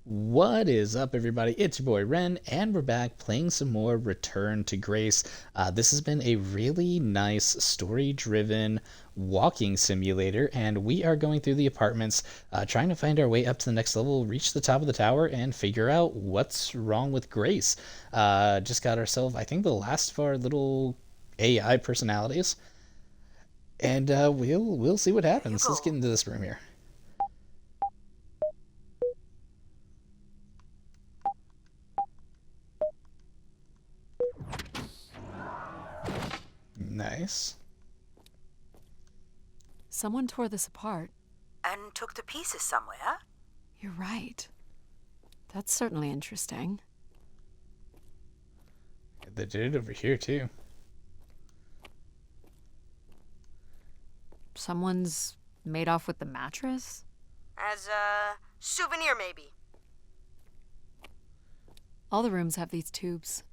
What is up, everybody? It's your boy Ren, and we're back playing some more Return to Grace. This has been a really nice story-driven walking simulator, and we are going through the apartments, trying to find our way up to the next level, reach the top of the tower, and figure out what's wrong with Grace. Just got ourselves, I think, the last of our little AI personalities, and we'll see what happens. Let's get into this room here. Nice. Someone tore this apart. And took to pieces somewhere. You're right. That's certainly interesting. They did it over here, too. Someone's made off with the mattress? As a souvenir, maybe. All the rooms have these tubes.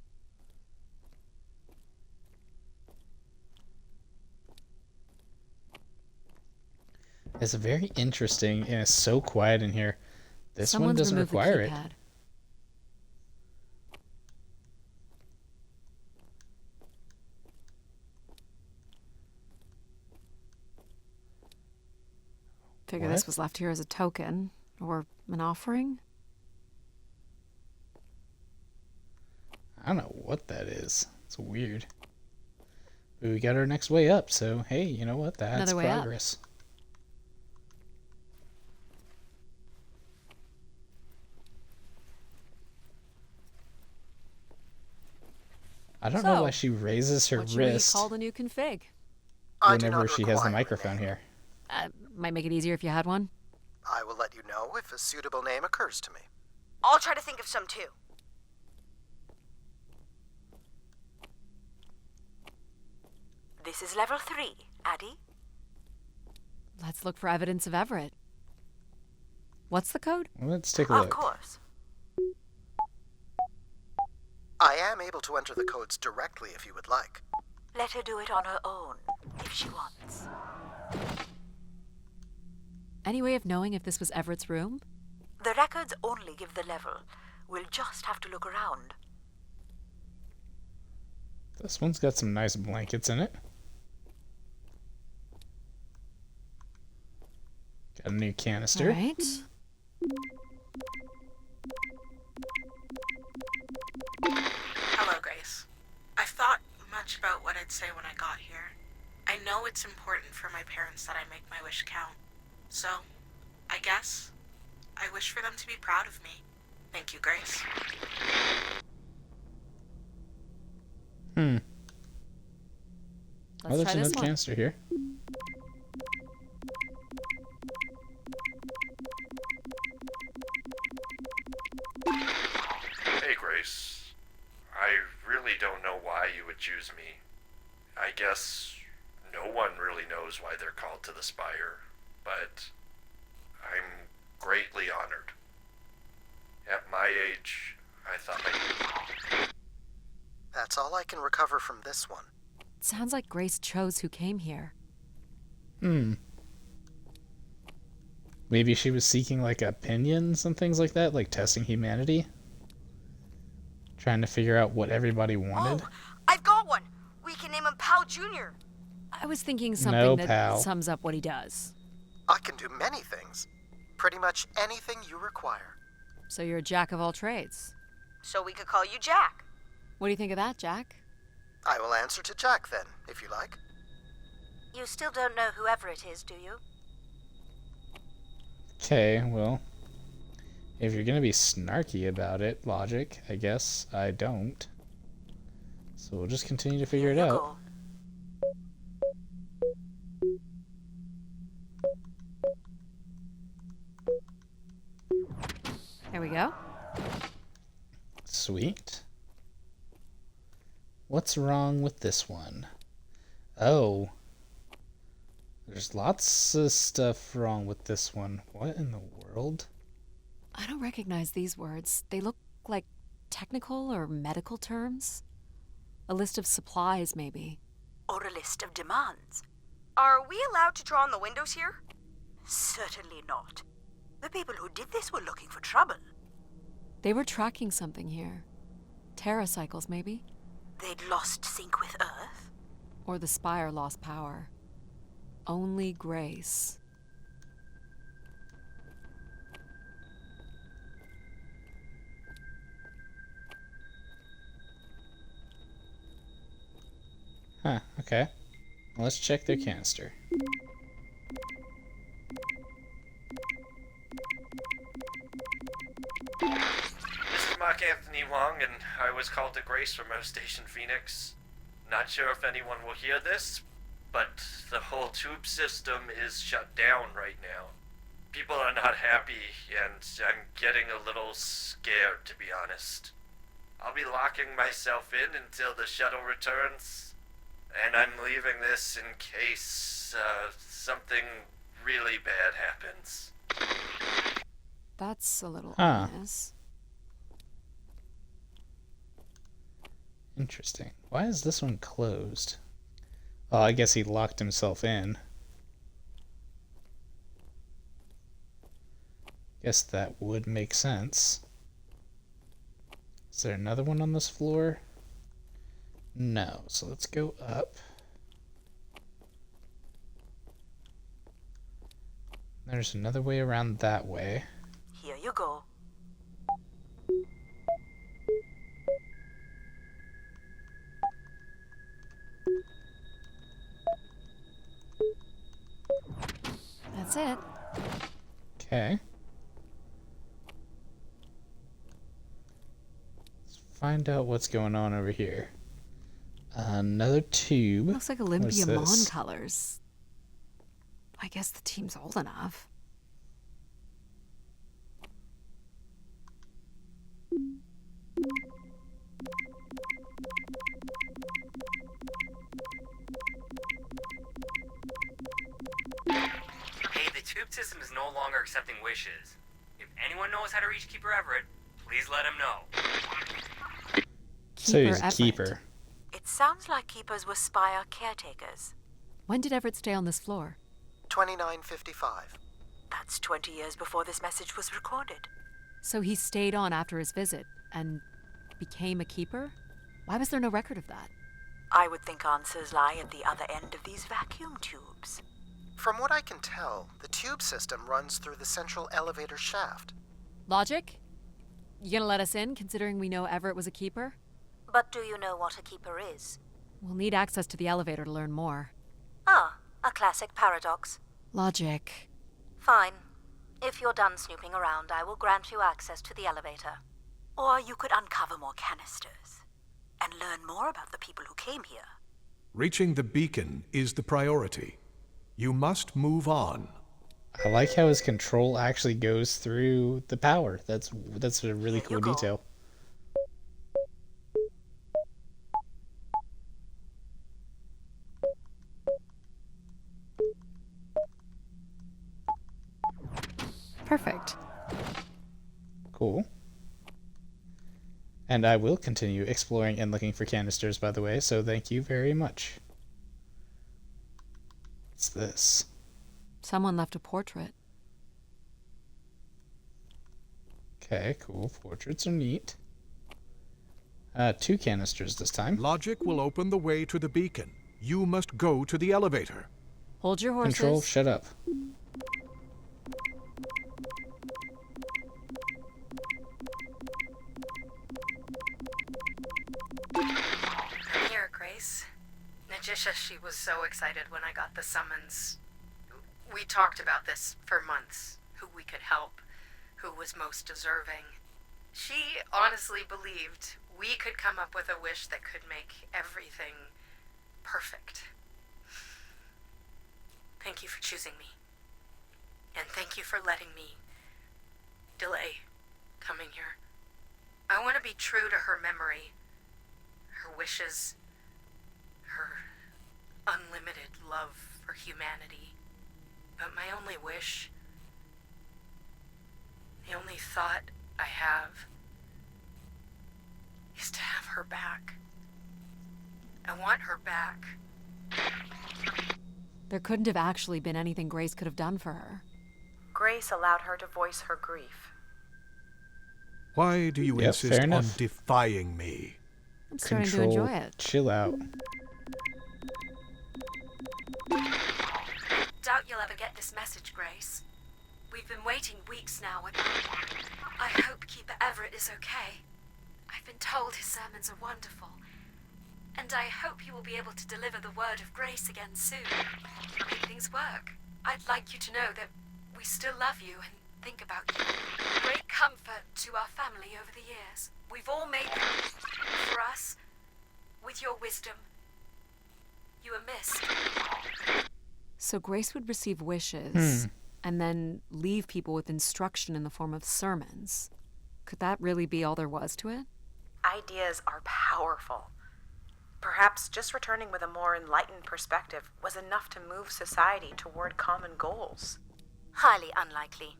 It's very interesting, and it's so quiet in here. This one doesn't removed the require it. keypad. Figure What? this was left here as a token, or an offering? I don't know what that is. It's weird. But we got our next way up, so hey, you know what? That's Another way up. progress. I don't know So, why she raises her What should we wrist call the new config? whenever she has the microphone here. Might make it easier if you had one. I will let you know if a suitable name occurs to me. I'll try to think of some too. This is level 3, Addie. Let's look for evidence of Everett. What's the code? Let's take a Of look. course. I am able to enter the codes directly if you would like. Let her do it on her own, if she wants. Any way of knowing if this was Everett's room? The records only give the level. We'll just have to look around. This one's got some nice blankets in it. Got a new canister. All right. Hello, Grace. I've thought much about what I'd say when I got here. I know it's important for my parents that I make my wish count. So, I guess, I wish for them to be proud of me. Thank you, Grace. Oh, Let's there's try this another one. canister here. Hey, Grace. I really don't know why you would choose me. I guess no one really knows why they're called to the spire, but I'm greatly honored. At my age, I thought That's all I can recover from this one. Sounds like Grace chose who came here. Maybe she was seeking like opinions and things like that, like testing humanity. Trying to figure out what everybody wanted. Oh, I've got one. We can name him Pal Jr. I was thinking No, something that pal. sums up what he does. I can do many things. Pretty much anything you require. So you're a jack of all trades. So we could call you Jack. What do you think of that, Jack? I will answer to Jack then, if you like. You still don't know who Everett is, do you? Okay, well, if you're gonna be snarky about it, logic, I guess I don't. So we'll just continue to figure it Here you out. There we go. Sweet. What's wrong with this one? Oh. There's lots of stuff wrong with this one. What in the world? I don't recognize these words. They look like technical or medical terms. A list of supplies, maybe. Or a list of demands. Are we allowed to draw on the windows here? Certainly not. The people who did this were looking for trouble. They were tracking something here. Terracycles, maybe? They'd lost sync with Earth? Or the Spire lost power. Only Grace. Huh, okay. Well, let's check their canister. Mr. Mark Anthony Wong, and I was called to Grace from Earth Station Phoenix. Not sure if anyone will hear this, but the whole tube system is shut down right now. People are not happy, and I'm getting a little scared, to be honest. I'll be locking myself in until the shuttle returns, and I'm leaving this in case something really bad happens. That's a little Huh. ominous. Interesting. Why is this one closed? Oh, I guess he locked himself in. Guess that would make sense. Is there another one on this floor? No, so let's go up. There's another way around that way. Here you go. That's it. Okay. Let's find out what's going on over here. Another tube. Looks like What's Olympia Mon this? colors. I guess the team's old enough. Hey, the tube system is no longer accepting wishes. If anyone knows how to reach Keeper Everett, please let him know. So he's a Everett. keeper. It sounds like keepers were Spire caretakers. When did Everett stay on this floor? 2955. That's 20 years before this message was recorded. So he stayed on after his visit and became a keeper? Why was there no record of that? I would think answers lie at the other end of these vacuum tubes. From what I can tell, the tube system runs through the central elevator shaft. Logic? You gonna let us in, considering we know Everett was a keeper? But do you know what a keeper is? We'll need access to the elevator to learn more. Ah, a classic paradox. Logic. Fine. If you're done snooping around, I will grant you access to the elevator. Or you could uncover more canisters and learn more about the people who came here. Reaching the beacon is the priority. You must move on. I like how his control actually goes through the power. That's a really Here cool you go. detail. Perfect. Cool. And I will continue exploring and looking for canisters, by the way, so thank you very much. What's this? Someone left a portrait. Okay, cool. Portraits are neat. 2 canisters this time. Logic will open the way to the beacon. You must go to the elevator. Hold your horses. Control, shut up. I'm here, Grace. Najisha, she was so excited when I got the summons. We talked about this for months. Who we could help, who was most deserving. She honestly believed we could come up with a wish that could make everything perfect. Thank you for choosing me. And thank you for letting me delay coming here. I want to be true to her memory, her wishes, her unlimited love for humanity. But my only wish, the only thought I have, is to have her back. I want her back. There couldn't have actually been anything Grace could have done for her. Grace allowed her to voice her grief. Why do you Yep, insist fair on enough. defying me? I'm starting to Control. enjoy it. Chill out. Doubt you'll ever get this message, Grace. We've been waiting weeks now. I hope Keeper Everett is okay. I've been told his sermons are wonderful. And I hope he will be able to deliver the word of grace again soon. Make things work. I'd like you to know that we still love you and think about you. Great comfort to our family over the years. We've all made them for us. With your wisdom, you are missed. So Grace would receive wishes and then leave people with instruction in the form of sermons. Could that really be all there was to it? Ideas are powerful. Perhaps just returning with a more enlightened perspective was enough to move society toward common goals. Highly unlikely.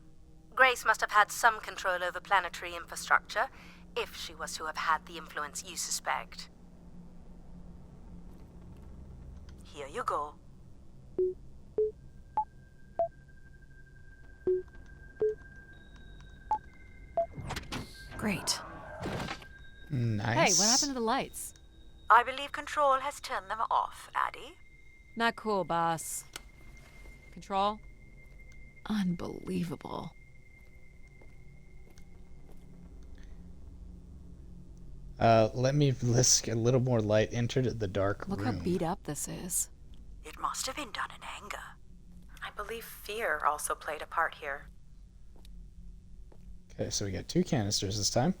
Grace must have had some control over planetary infrastructure, if she was to have had the influence you suspect. Here you go. Great. Nice. Hey, what happened to the lights? I believe Control has turned them off, Addie. Not cool, boss. Control? Unbelievable. Let's get a little more light entered the dark Look room. how beat up this is. It must have been done in anger. I believe fear also played a part here. Okay, so we got 2 canisters this time.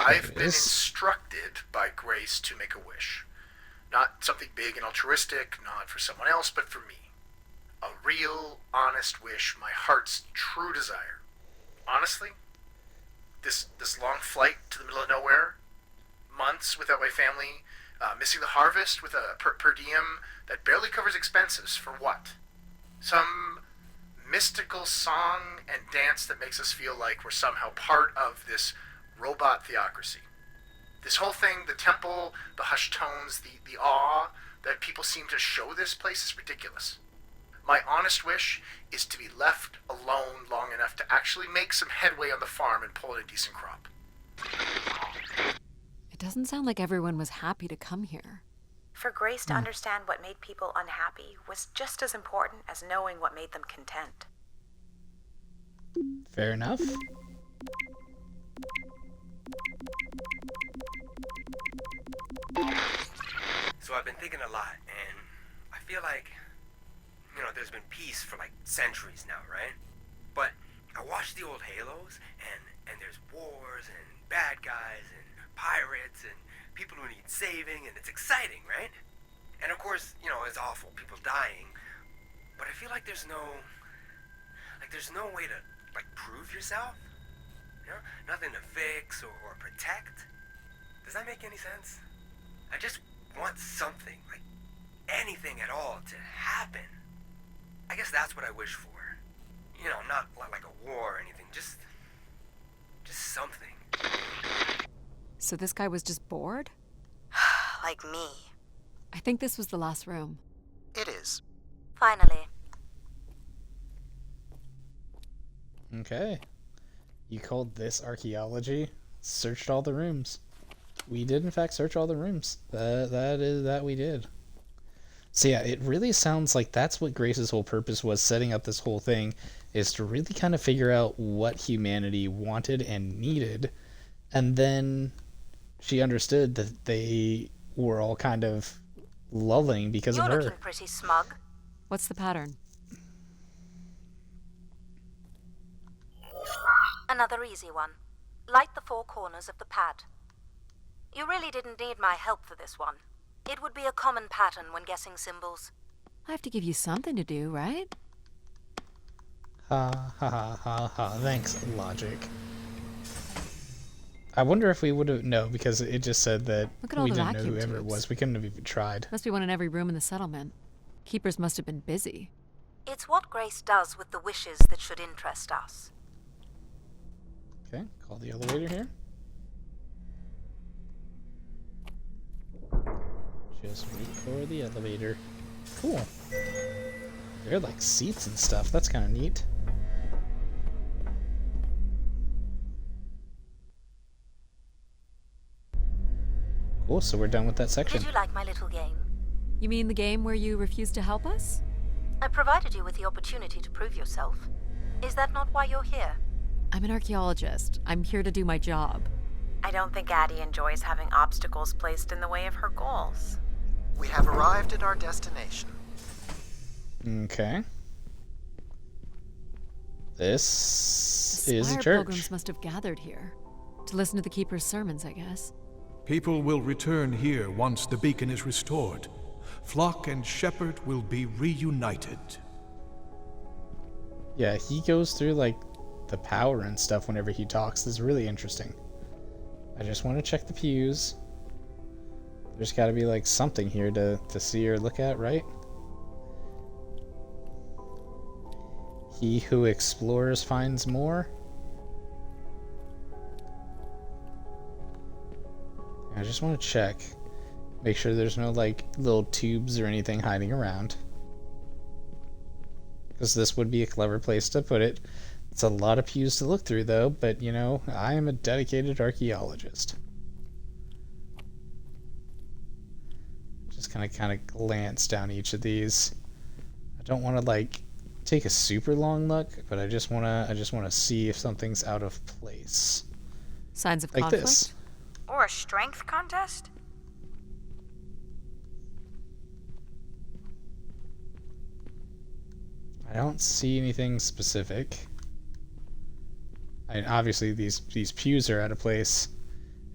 I've been instructed by Grace to make a wish. Not something big and altruistic, not for someone else, but for me. A real, honest wish, my heart's true desire. Honestly, this long flight to the middle of nowhere, months without my family, missing the harvest with a per diem that barely covers expenses, for what? Some mystical song and dance that makes us feel like we're somehow part of this robot theocracy. This whole thing, the temple, the hushed tones, the awe that people seem to show this place is ridiculous. My honest wish is to be left alone long enough to actually make some headway on the farm and pull in a decent crop. It doesn't sound like everyone was happy to come here. For Grace to understand what made people unhappy was just as important as knowing what made them content. Fair enough. So I've been thinking a lot, and I feel like, there's been peace for like centuries now, right? But I watch the old Halos, and there's wars and bad guys and pirates and people who need saving, and it's exciting, right? And of course, it's awful, people dying. But I feel like there's no way to prove yourself. Nothing to fix or protect. Does that make any sense? I just want something, anything at all, to happen. I guess that's what I wish for. Not like a war or anything, just something. So this guy was just bored? Like me. I think this was the last room. It is. Finally. Okay. You called this archaeology? Searched all the rooms. We did in fact search all the rooms. That we did. So yeah, it really sounds like that's what Grace's whole purpose was, setting up this whole thing, is to really kind of figure out what humanity wanted and needed, and then she understood that they were all kind of lulling because You're of her. looking pretty smug. What's the pattern? Another easy one. Light the 4 corners of the pad. You really didn't need my help for this one. It would be a common pattern when guessing symbols. I have to give you something to do, right? Ha ha ha ha ha. Thanks, logic. I wonder if we would have... No, because it just said that Look at all we the didn't know vacuum whoever it tubes. was. We couldn't have even tried. Must be one in every room in the settlement. Keepers must have been busy. It's what Grace does with the wishes that should interest us. Okay, call the elevator here. Just wait for the elevator. Cool. There are like seats and stuff. That's kind of neat. Cool, so we're done with that section. Did you like my little game? You mean the game where you refused to help us? I provided you with the opportunity to prove yourself. Is that not why you're here? I'm an archaeologist. I'm here to do my job. I don't think Addie enjoys having obstacles placed in the way of her goals. We have arrived at our destination. Okay. This The is a Spire church. pilgrims must have gathered here. To listen to the Keeper's sermons, I guess. People will return here once the beacon is restored. Flock and shepherd will be reunited. Yeah, he goes through like the power and stuff whenever he talks. This is really interesting. I just want to check the pews. There's got to be like something here to see or look at, right? He who explores finds more. I just want to check. Make sure there's no like little tubes or anything hiding around. Because this would be a clever place to put it. It's a lot of pews to look through though, but you know, I am a dedicated archaeologist. Just kind of glance down each of these. I don't want to like take a super long look, but I just want to see if something's out of place. Signs of like conflict? This. Or a strength contest? I don't see anything specific. I mean, obviously these pews are out of place.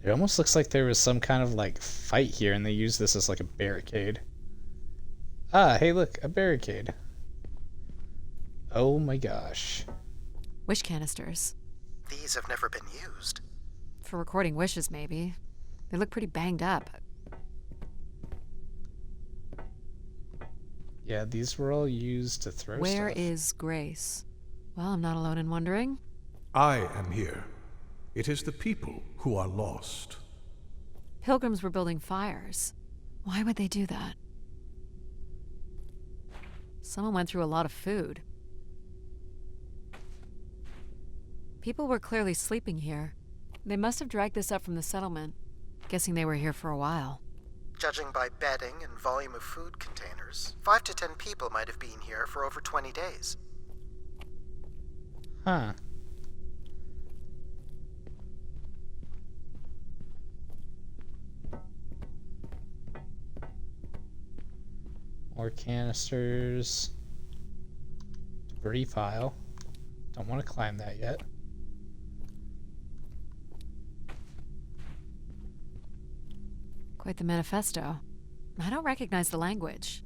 It almost looks like there was some kind of like fight here and they used this as like a barricade. Ah, hey look, a barricade. Oh my gosh. Wish canisters. These have never been used. For recording wishes, maybe. They look pretty banged up. Yeah, these were all used to throw Where stuff. is Grace? Well, I'm not alone in wondering. I am here. It is the people who are lost. Pilgrims were building fires. Why would they do that? Someone went through a lot of food. People were clearly sleeping here. They must have dragged this up from the settlement. Guessing they were here for a while. Judging by bedding and volume of food containers, 5 to 10 people might have been here for over 20 days. Huh. More canisters. Debris pile. Don't want to climb that yet. Quite the manifesto. I don't recognize the language.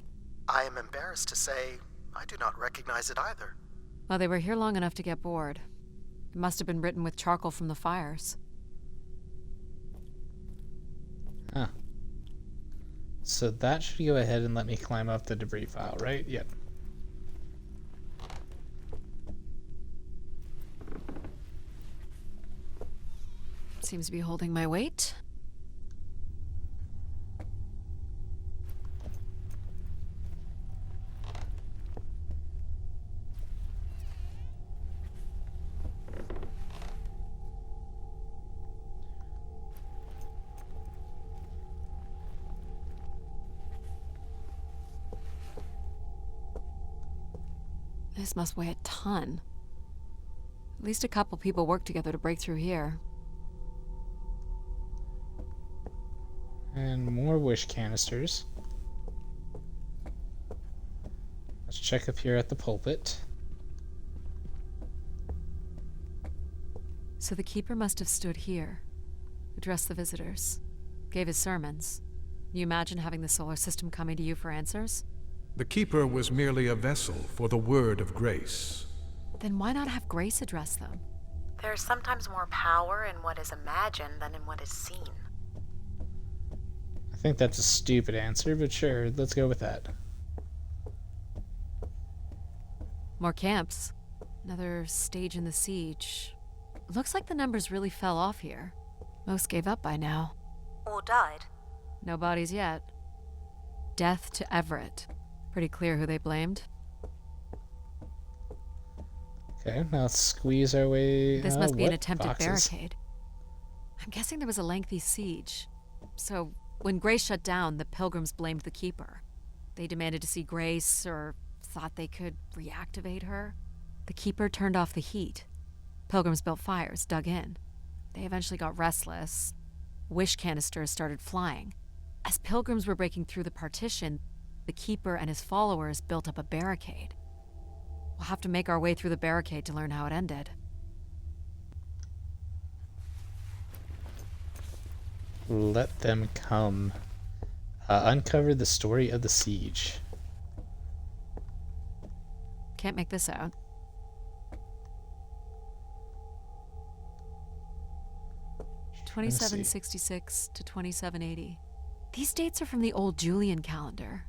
I am embarrassed to say I do not recognize it either. Well, they were here long enough to get bored. It must have been written with charcoal from the fires. Huh. So that should go ahead and let me climb up the debris pile, right? Yep. Seems to be holding my weight. This must weigh a ton. At least a couple people worked together to break through here. And more wish canisters. Let's check up here at the pulpit. So the keeper must have stood here, addressed the visitors, gave his sermons. You imagine having the solar system coming to you for answers? The keeper was merely a vessel for the word of grace. Then why not have Grace address them? There's sometimes more power in what is imagined than in what is seen. I think that's a stupid answer, but sure, let's go with that. More camps. Another stage in the siege. Looks like the numbers really fell off here. Most gave up by now. Or died. No bodies yet. Death to Everett. Pretty clear who they blamed. Okay, now let's squeeze our way. This must be an what attempted boxes? barricade. I'm guessing there was a lengthy siege. So, when Grace shut down, the Pilgrims blamed the Keeper. They demanded to see Grace, or thought they could reactivate her. The Keeper turned off the heat. Pilgrims built fires, dug in. They eventually got restless. Wish canisters started flying. As Pilgrims were breaking through the partition, the Keeper and his followers built up a barricade. We'll have to make our way through the barricade to learn how it ended. Let them come. Uncover the story of the siege. Can't make this out. Let me see. 2766 to 2780. These dates are from the old Julian calendar,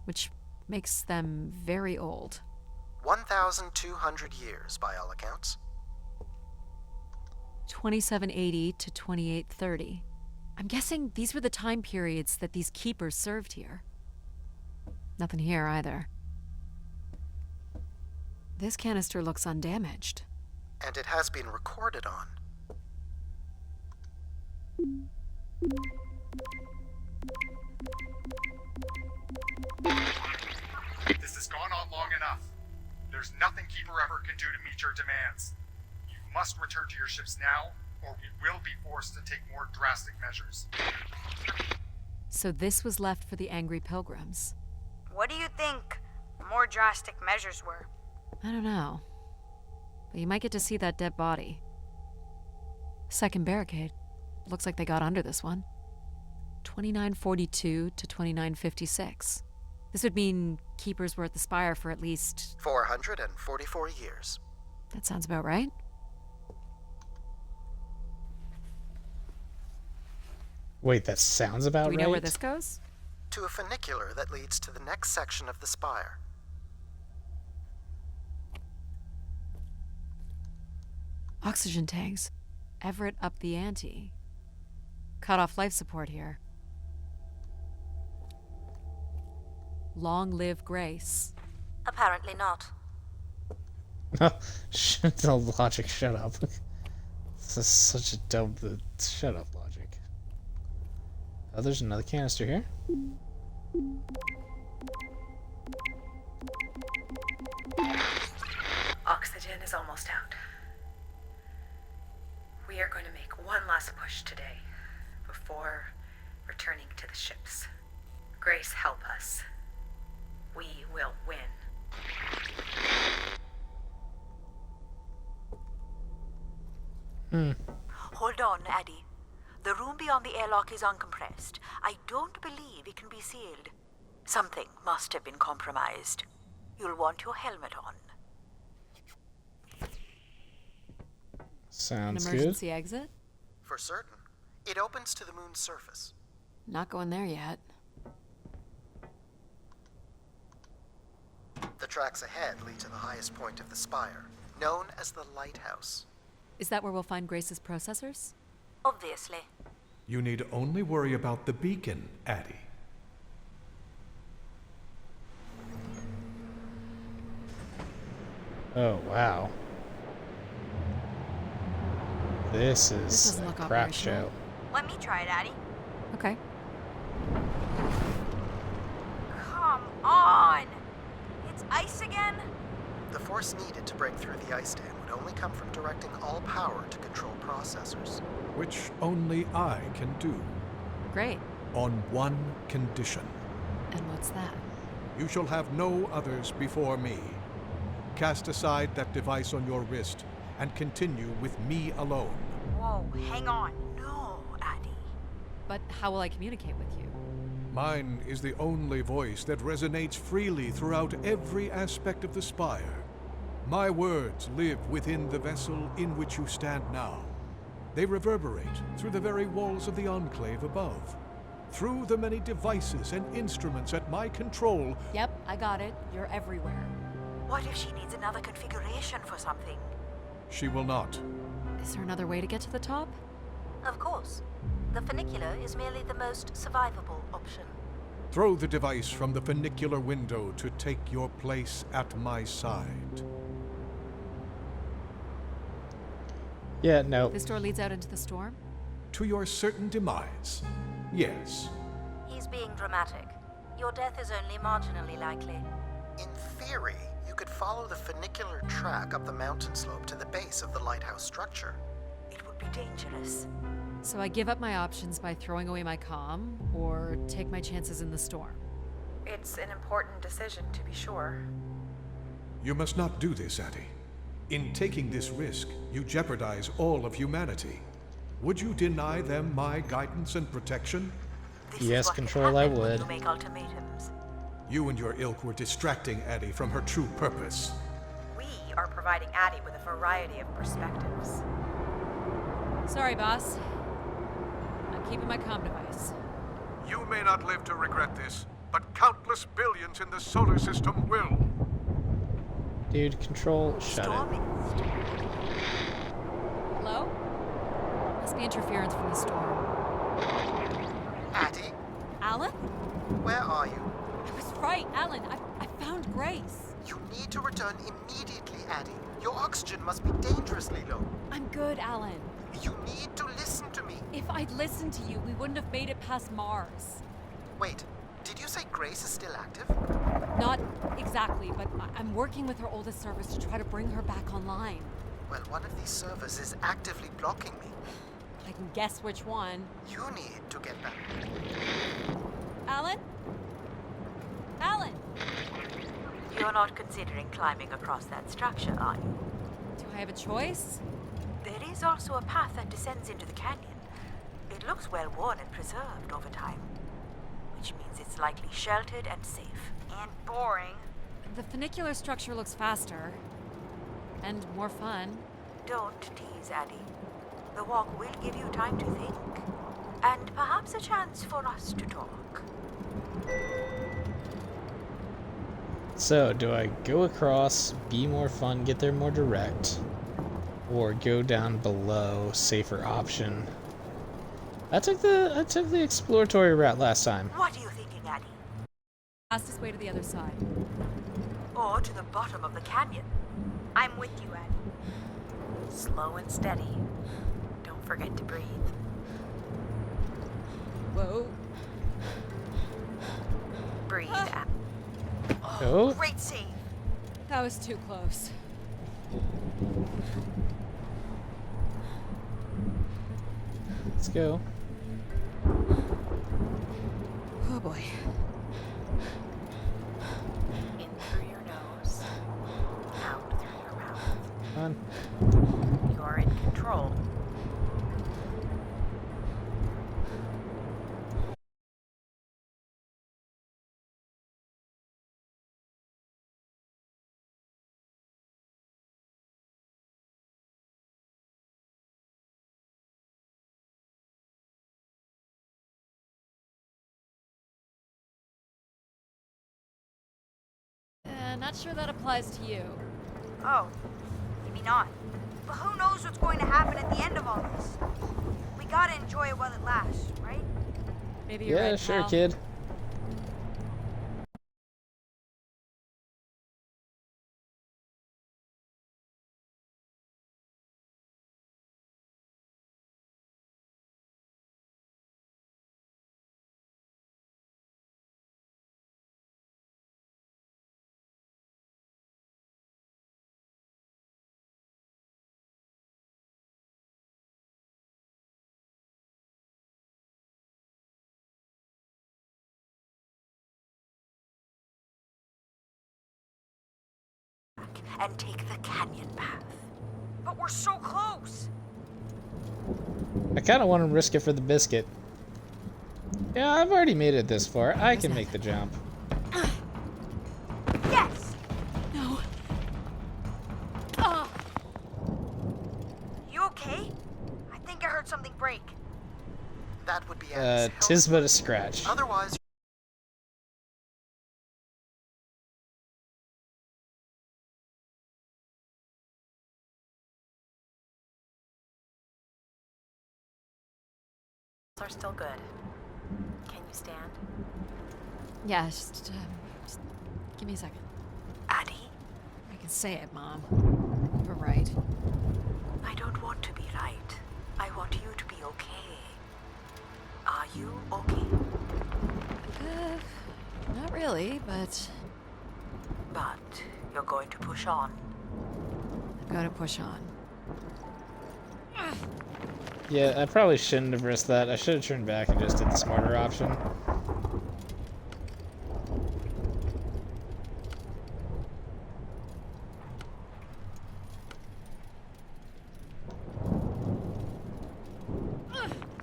which makes them very old. 1,200 years, by all accounts. 2780 to 2830. I'm guessing these were the time periods that these keepers served here. Nothing here either. This canister looks undamaged. And it has been recorded on. This has gone on long enough. There's nothing Keeper Ever can do to meet your demands. You must return to your ships now, or we will be forced to take more drastic measures. So this was left for the angry pilgrims. What do you think more drastic measures were? I don't know. But you might get to see that dead body. Second barricade. Looks like they got under this one. 2942 to 2956. This would mean keepers were at the spire for at least... 444 years. That sounds about right. Wait, that sounds about Do we right? know where this goes? To a funicular that leads to the next section of the spire. Oxygen tanks. Everett upped the ante. Cut off life support here. Long live Grace. Apparently not. Shut the logic, shut up. This is such a dumb... Shut up, logic. Oh, there's another canister here. Oxygen is almost out. We are going to make one last push today before returning to the ships. Grace, help us. We will win. Hold on, Addie. The room beyond the airlock is uncompressed. I don't believe it can be sealed. Something must have been compromised. You'll want your helmet on. Sounds An good. emergency exit? For certain. It opens to the moon's surface. Not going there yet. The tracks ahead lead to the highest point of the spire, known as the lighthouse. Is that where we'll find Grace's processors? Obviously. You need only worry about the beacon, Addie. Oh, wow. This is doesn't a look crap operational. show. Let me try it, Addie. Okay. Come on! It's ice again? The force needed to break through the ice dam would only come from directing all power to control processors. Which only I can do. Great. On one condition. And what's that? You shall have no others before me. Cast aside that device on your wrist and continue with me alone. Whoa, hang on. No, Addie. But how will I communicate with you? Mine is the only voice that resonates freely throughout every aspect of the spire. My words live within the vessel in which you stand now. They reverberate through the very walls of the enclave above. Through the many devices and instruments at my control. Yep, I got it. You're everywhere. What if she needs another configuration for something? She will not. Is there another way to get to the top? Of course. The funicular is merely the most survivable option. Throw the device from the funicular window to take your place at my side. Yeah, no. This door leads out into the storm? To your certain demise. Yes. He's being dramatic. Your death is only marginally likely. In theory, you could follow the funicular track up the mountain slope to the base of the lighthouse structure. It would be dangerous. So I give up my options by throwing away my comm, or take my chances in the storm. It's an important decision, to be sure. You must not do this, Addie. In taking this risk, you jeopardize all of humanity. Would you deny them my guidance and protection? Yes, Control, I would. You make ultimatums. You and your ilk were distracting Addie from her true purpose. We are providing Addie with a variety of perspectives. Sorry, boss. I'm keeping my comm device. You may not live to regret this, but countless billions in the solar system will. Dude, Control, shut Storming. Hello? Must be interference from the storm. Addie, Alan? where are you? I was right, Alan. I found Grace. You need to return immediately, Addie. Your oxygen must be dangerously low. I'm good, Alan. You need to listen to me. If I'd listened to you, we wouldn't have made it past Mars. Wait, did you say Grace is still active? Not exactly, but I'm working with her oldest service to try to bring her back online. Well, one of these servers is actively blocking me. I can guess which one. You need to get back. Alan? Alan! You're not considering climbing across that structure, are you? Do I have a choice? There is also a path that descends into the canyon. It looks well worn and preserved over time, which means it's likely sheltered and safe. And boring. The funicular structure looks faster. And more fun. Don't tease, Addie. The walk will give you time to think. And perhaps a chance for us to talk. So, do I go across, be more fun, get there more direct, or go down below, safer option? I took the exploratory route last time. What are you thinking, Addie? Fastest way to the other side. Or to the bottom of the canyon? I'm with you, Addie. Slow and steady. Don't forget to breathe. Whoa. Breathe out. Oh, Great save. That was too close. let's go. Oh boy. In through your nose. Out through your mouth. Come on. You're in control. Not sure that applies to you. Oh, maybe not. But who knows what's going to happen at the end of all this? We gotta enjoy it while it lasts, right? Maybe you're Yeah, right, sure, pal. kid. And take the canyon path. But we're so close. I kind of want to risk it for the biscuit. Yeah, I've already made it this far. I can make the jump. Yes! No. Ah! You okay? I think I heard something break. That would be Addie's health. Tis but a scratch. Otherwise, Are still good. Can you stand? Yeah, just give me a second. Addie, I can say it, Mom. You're right. I don't want to be right. I want you to be okay. Are you okay? Not really, but But you're going to push on. I'm gonna push on. Yeah, I probably shouldn't have risked that. I should have turned back and just did the smarter option.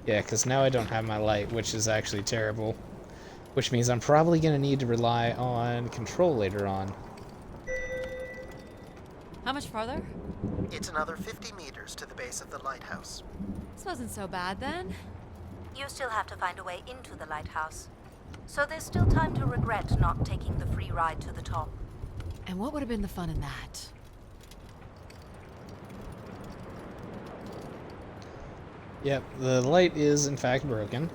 Yeah, because now I don't have my light, which is actually terrible. Which means I'm probably going to need to rely on control later on. How much farther? It's another 50 meters to the base of the lighthouse. This wasn't so bad then. You still have to find a way into the lighthouse. So there's still time to regret not taking the free ride to the top. And what would have been the fun in that? Yep, the light is in fact broken.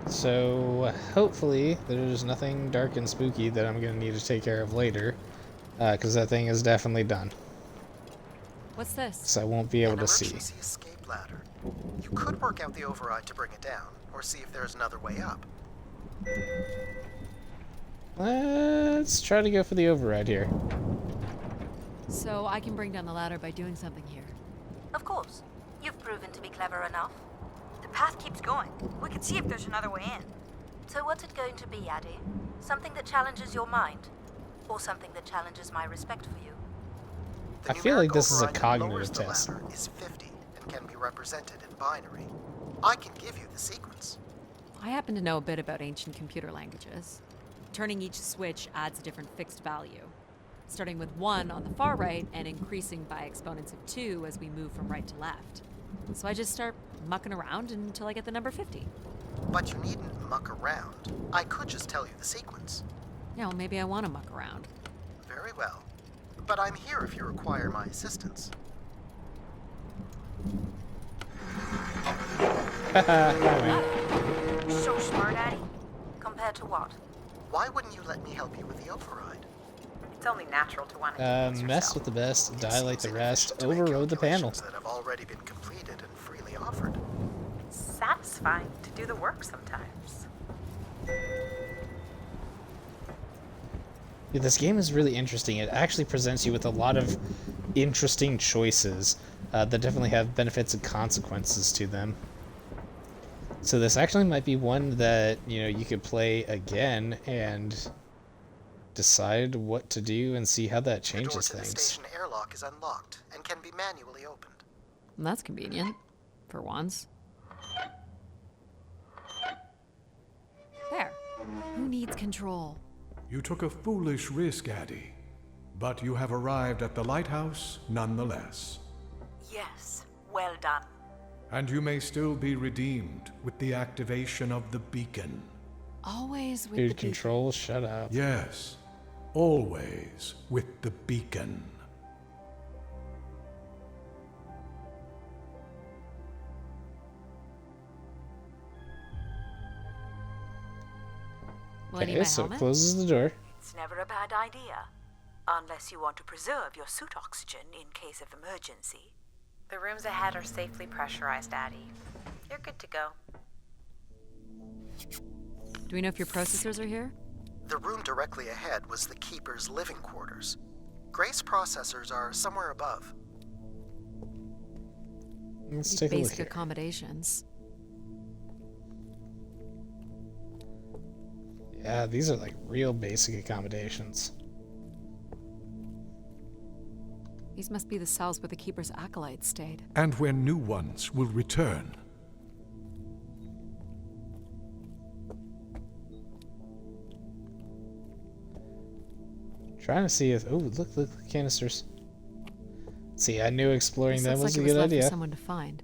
So hopefully there's nothing dark and spooky that I'm going to need to take care of later. Because that thing is definitely done. What's this? So I won't be able An to see. emergency escape ladder. You could work out the override to bring it down, or see if there's another way up. Let's try to go for the override here. So I can bring down the ladder by doing something here. Of course. You've proven to be clever enough. The path keeps going. We can see if there's another way in. So what's it going to be, Addie? Something that challenges your mind? Or something that challenges my respect for you? I feel like this is a Override that cognitive lowers the test. ladder is 50 and can be represented in binary. I can give you the sequence. I happen to know a bit about ancient computer languages. Turning each switch adds a different fixed value, starting with 1 on the far right and increasing by exponents of 2 as we move from right to left. So I just start mucking around until I get the number 50. But you needn't muck around. I could just tell you the sequence. Yeah, well, maybe I want to muck around. Very well. But I'm here if you require my assistance. You're so smart, Addie. Compared to what? Why wouldn't you let me help you with the override? It's only natural to want to convince Mess yourself. with the best, die like the rest, To make overrode the panel. calculations that have already been completed and freely offered. Satisfying to do the work sometimes. Yeah, this game is really interesting. It actually presents you with a lot of interesting choices that definitely have benefits and consequences to them. So this actually might be one that, you could play again and decide what to do and see how that The door changes to the things. station airlock is unlocked and can be manually opened. And that's convenient. For once. There. Who needs control? You took a foolish risk, Addie. But you have arrived at the lighthouse nonetheless. Yes, well done. And you may still be redeemed with the activation of the beacon. Always with Dude, the beacon. control, shut up. Yes, always with the beacon. Will I need Okay, my so it helmet? closes the door. It's never a bad idea. Unless you want to preserve your suit oxygen in case of emergency. The rooms ahead are safely pressurized, Addie. You're good to go. Do we know if your processors are here? The room directly ahead was the Keeper's living quarters. Grace processors are somewhere above. Let's These take a look basic here. accommodations. Yeah, these are like real basic accommodations. These must be the cells where the Keeper's acolytes stayed. And where new ones will return. Trying to see if... Oh, look, the canisters. See, I knew exploring This them looks was like a it was good left idea. for someone to find.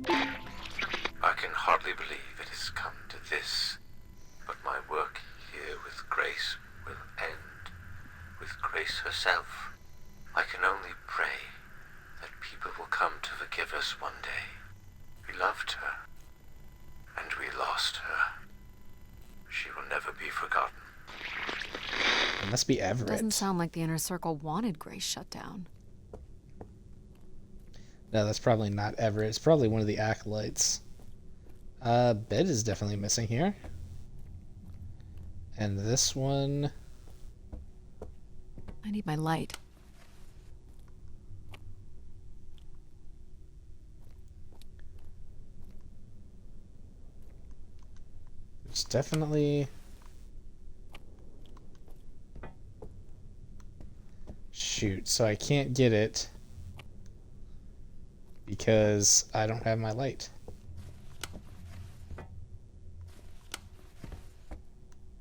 I can hardly believe it has come to this, but my work here with Grace will end with Grace herself. I can be forgotten. It must be Everett. Doesn't sound like the inner circle wanted Grace shut down. No, that's probably not Everett. It's probably one of the acolytes. Bed is definitely missing here. And this one... I need my light. It's definitely... Shoot, so I can't get it because I don't have my light.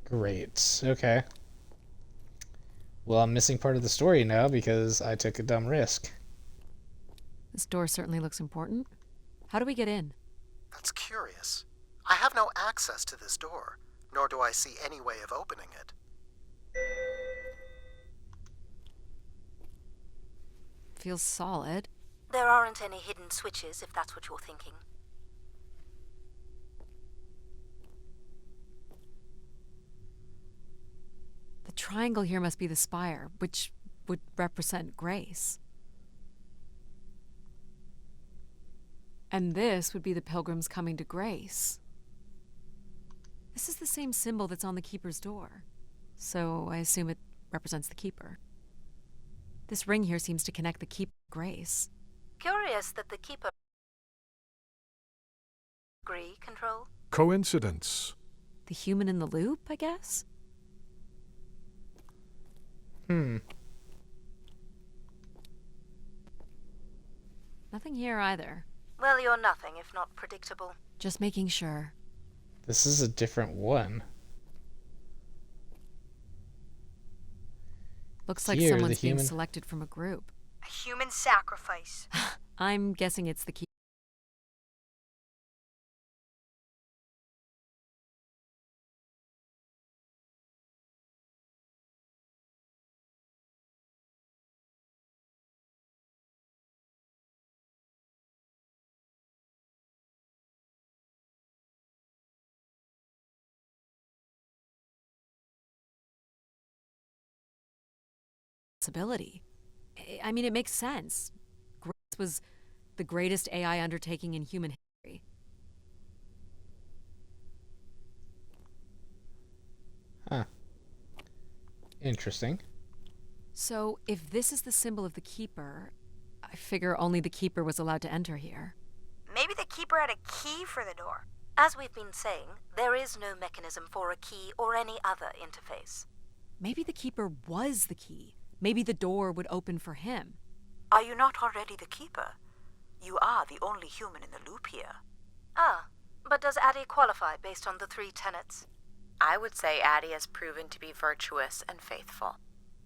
Great, okay. Well, I'm missing part of the story now because I took a dumb risk. This door certainly looks important. How do we get in? That's curious. I have no access to this door, nor do I see any way of opening it. Feels solid. There aren't any hidden switches, if that's what you're thinking. The triangle here must be the spire, which would represent Grace. And this would be the pilgrims coming to Grace. This is the same symbol that's on the Keeper's door, so I assume it represents the Keeper. This ring here seems to connect the Keeper to Grace. Curious that the Keeper... Agree, Control? Coincidence. The human in the loop, I guess? Nothing here either. Well, you're nothing if not predictable. Just making sure. This is a different one. Looks like Here, someone's the being human- selected from a group. A human sacrifice. I'm guessing it's the Keeper. Possibility. I mean, it makes sense. Grace was the greatest AI undertaking in human history. Huh. Interesting. So, if this is the symbol of the Keeper, I figure only the Keeper was allowed to enter here. Maybe the Keeper had a key for the door. As we've been saying, there is no mechanism for a key or any other interface. Maybe the Keeper was the key. Maybe the door would open for him. Are you not already the Keeper? You are the only human in the loop here. Ah, but does Addie qualify based on the 3 tenets? I would say Addie has proven to be virtuous and faithful.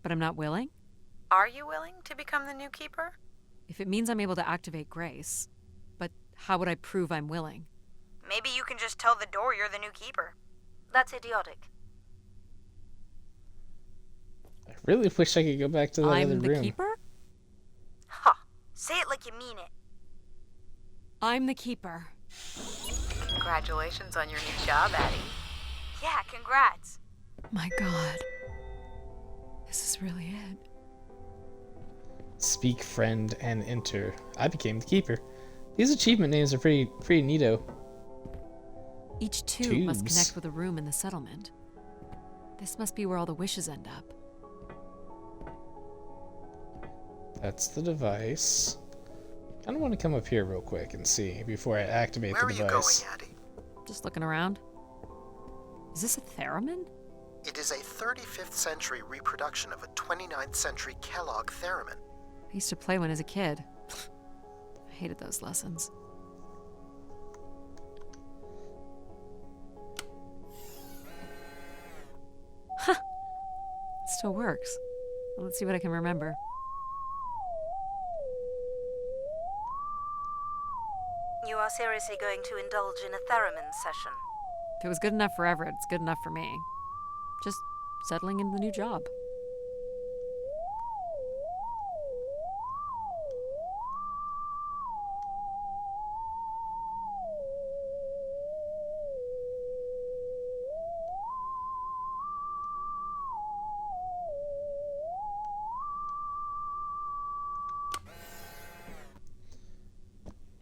But I'm not willing? Are you willing to become the new Keeper? If it means I'm able to activate Grace, but how would I prove I'm willing? Maybe you can just tell the door you're the new Keeper. That's idiotic. I really wish I could go back to that other I'm room. the Keeper? Ha! Say it like you mean it. I'm the Keeper. Congratulations on your new job, Addie. Yeah, congrats. My God. This is really it. Speak, friend, and enter. I became the Keeper. These achievement names are pretty neato. Each tube must Tubes. connect with a room in the settlement. This must be where all the wishes end up. That's the device. I don't want to come up here real quick and see before I activate Where the are you device. going, Addie? Just looking around. Is this a theremin? It is a 35th century reproduction of a 29th century Kellogg theremin. I used to play one as a kid. I hated those lessons. Huh. It still works. Well, let's see what I can remember. You are seriously going to indulge in a theremin session? If it was good enough for Everett, it's good enough for me. Just settling into the new job.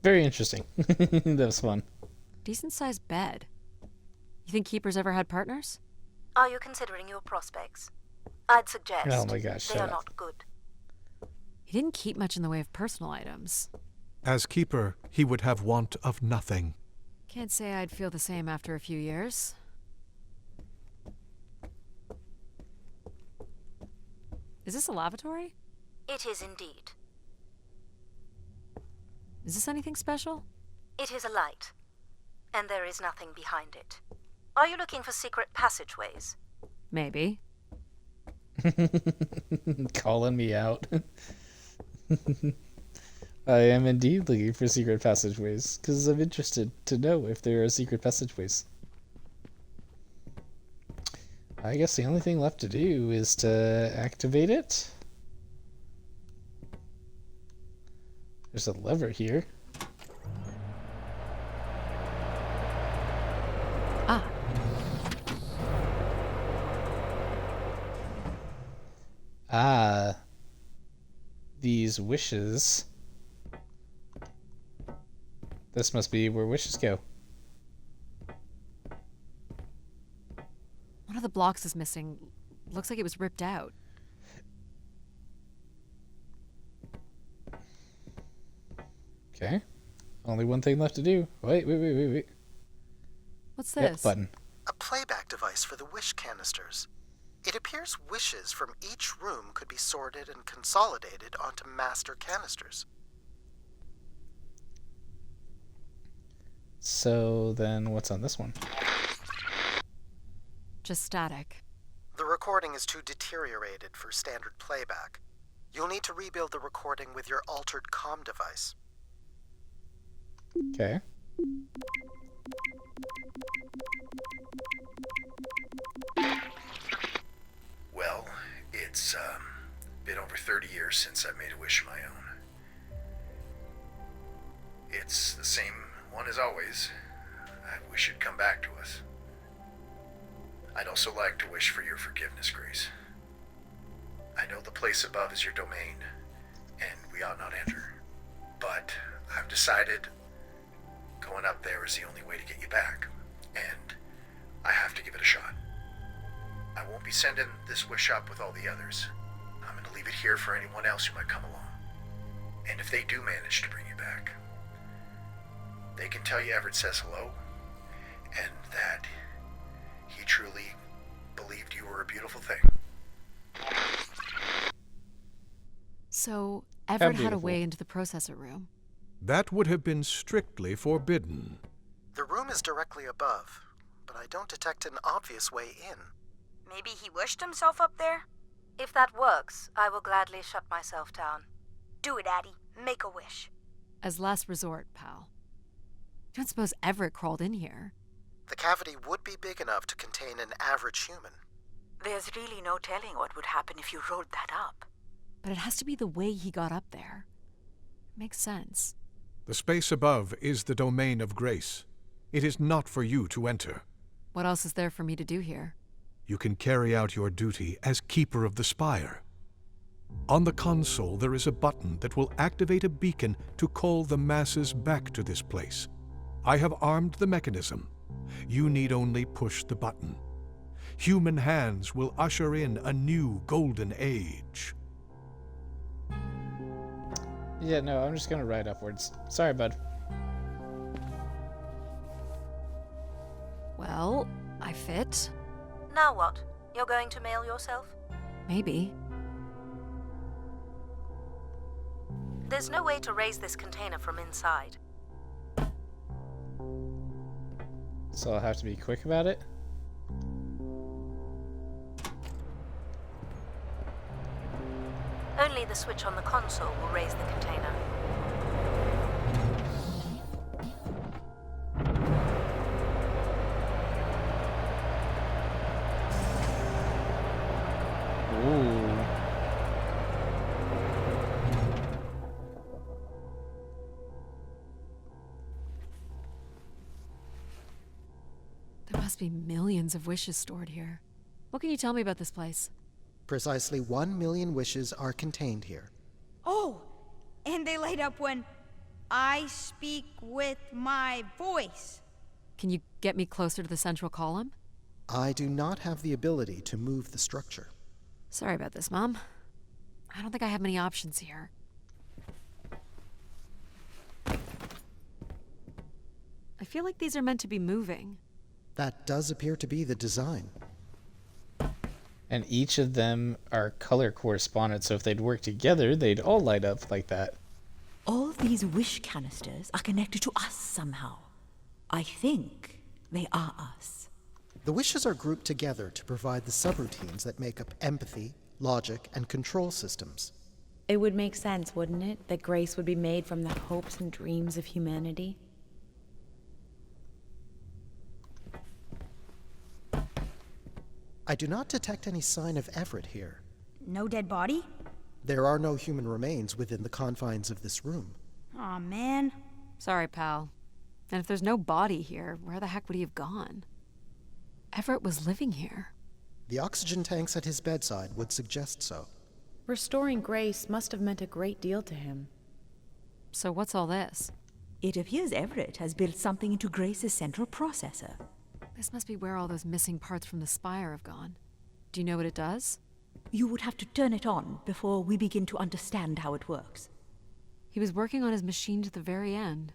Very interesting. That was fun. Decent sized bed. You think keepers ever had partners? Are you considering your prospects? I'd suggest Oh my gosh, they shut are up. not good. He didn't keep much in the way of personal items. As keeper, he would have want of nothing. Can't say I'd feel the same after a few years. Is this a lavatory? It is indeed. Is this anything special? It is a light, and there is nothing behind it. Are you looking for secret passageways? Maybe. Calling me out. I am indeed looking for secret passageways, because I'm interested to know if there are secret passageways. I guess the only thing left to do is to activate it. There's a lever here. Ah. Ah. These wishes. This must be where wishes go. One of the blocks is missing. Looks like it was ripped out. Okay. Only one thing left to do. Wait. What's Yep, this? button. A playback device for the wish canisters. It appears wishes from each room could be sorted and consolidated onto master canisters. So then what's on this one? Just static. The recording is too deteriorated for standard playback. You'll need to rebuild the recording with your altered comm device. Okay. Well, it's been over 30 years since I made a wish of my own. It's the same one as always. I wish it'd come back to us. I'd also like to wish for your forgiveness, Grace. I know the place above is your domain, and we ought not enter. But I've decided going up there is the only way to get you back, and I have to give it a shot. I won't be sending this wish up with all the others. I'm going to leave it here for anyone else who might come along. And if they do manage to bring you back, they can tell you Everett says hello, and that he truly believed you were a beautiful thing. So, Everett had a beautiful. way into the processor room. That would have been strictly forbidden. The room is directly above, but I don't detect an obvious way in. Maybe he wished himself up there? If that works, I will gladly shut myself down. Do it, Addie. Make a wish. As last resort, pal. You don't suppose Everett crawled in here? The cavity would be big enough to contain an average human. There's really no telling what would happen if you rolled that up. But it has to be the way he got up there. Makes sense. The space above is the domain of grace. It is not for you to enter. What else is there for me to do here? You can carry out your duty as keeper of the spire. On the console, there is a button that will activate a beacon to call the masses back to this place. I have armed the mechanism. You need only push the button. Human hands will usher in a new golden age. Yeah, no, I'm just gonna ride upwards. Sorry, bud. Well, I fit. Now what? You're going to mail yourself? Maybe. There's no way to raise this container from inside. So I'll have to be quick about it. Only the switch on the console will raise the container. Ooh. There must be millions of wishes stored here. What can you tell me about this place? Precisely 1 million wishes are contained here. Oh, and they light up when... I speak with my voice. Can you get me closer to the central column? I do not have the ability to move the structure. Sorry about this, Mom. I don't think I have many options here. I feel like these are meant to be moving. That does appear to be the design. And each of them are color correspondent, so if they'd work together, they'd all light up like that. All these wish canisters are connected to us somehow. I think they are us. The wishes are grouped together to provide the subroutines that make up empathy, logic, and control systems. It would make sense, wouldn't it, that grace would be made from the hopes and dreams of humanity? I do not detect any sign of Everett here. No dead body? There are no human remains within the confines of this room. Aw, man. Sorry, pal. And if there's no body here, where the heck would he have gone? Everett was living here. The oxygen tanks at his bedside would suggest so. Restoring grace must have meant a great deal to him. So what's all this? It appears Everett has built something into Grace's central processor. This must be where all those missing parts from the spire have gone. Do you know what it does? You would have to turn it on before we begin to understand how it works. He was working on his machine to the very end.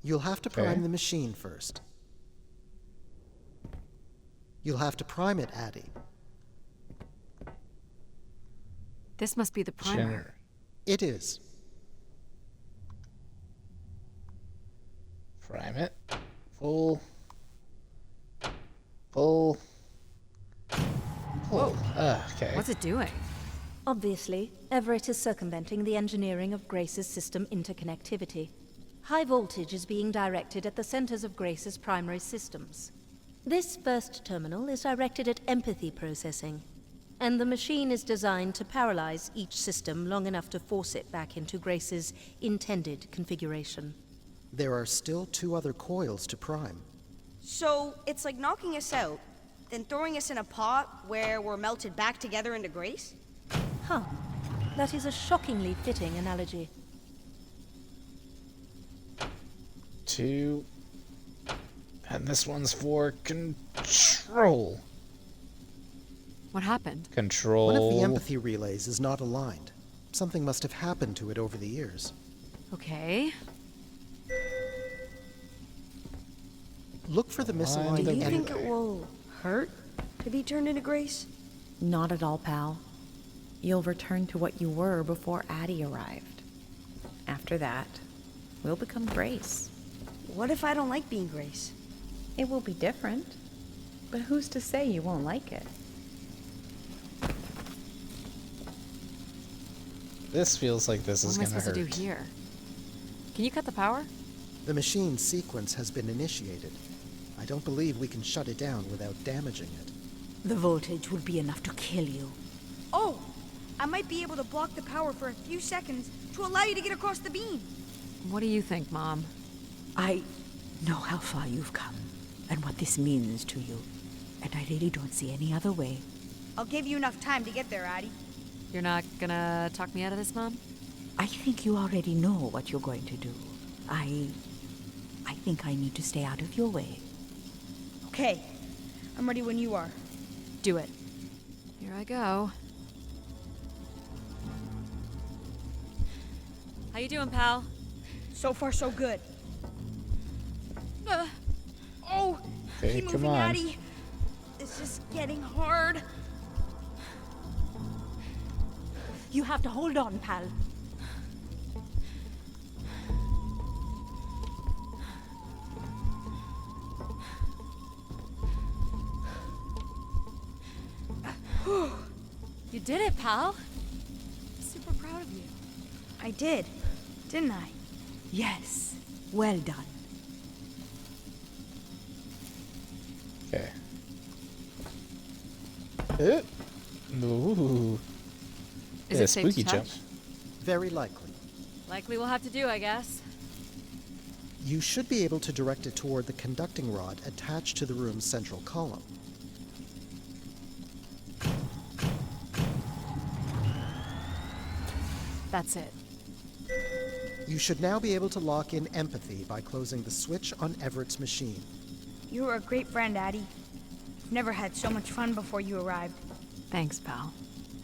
You'll have to prime the machine first. You'll have to prime it, Addie. This must be the primer. It is. Prime it. Pull. Pull. Pull. Okay. What's it doing? Obviously, Everett is circumventing the engineering of Grace's system interconnectivity. High voltage is being directed at the centers of Grace's primary systems. This first terminal is directed at empathy processing, and the machine is designed to paralyze each system long enough to force it back into Grace's intended configuration. There are still 2 other coils to prime. So it's like knocking us out, then throwing us in a pot where we're melted back together into Grace? Huh. That is a shockingly fitting analogy. 2. And this one's for control. What happened? Control. One of the empathy relays is not aligned. Something must have happened to it over the years. Okay. Look for the Do misaligned you think empathy. it will hurt to be turned into Grace? Not at all, pal. You'll return to what you were before Addie arrived. After that, we'll become Grace. What if I don't like being Grace? It will be different, but who's to say you won't like it? This feels like this is What am I gonna supposed hurt. to do here? Can you cut the power? The machine sequence has been initiated. I don't believe we can shut it down without damaging it. The voltage would be enough to kill you. Oh! I might be able to block the power for a few seconds to allow you to get across the beam. What do you think, Mom? I know how far you've come and what this means to you, and I really don't see any other way. I'll give you enough time to get there, Addie. You're not gonna talk me out of this, Mom? I think you already know what you're going to do. I think I need to stay out of your way. Okay. I'm ready when you are. Do it. Here I go. How you doing, pal? So far, so good. Oh! Okay, Keep come moving, on. Addie. This is getting hard. You have to hold on, pal. You did it, pal. I'm super proud of you. I did, didn't I? Yes. Well done. Okay. Ooh. Is Yeah, it safe to spooky jump. touch? Very likely. Likely we'll have to do, I guess. You should be able to direct it toward the conducting rod attached to the room's central column. That's it. You should now be able to lock in empathy by closing the switch on Everett's machine. You were a great friend, Addie. I've never had so much fun before you arrived. Thanks, pal.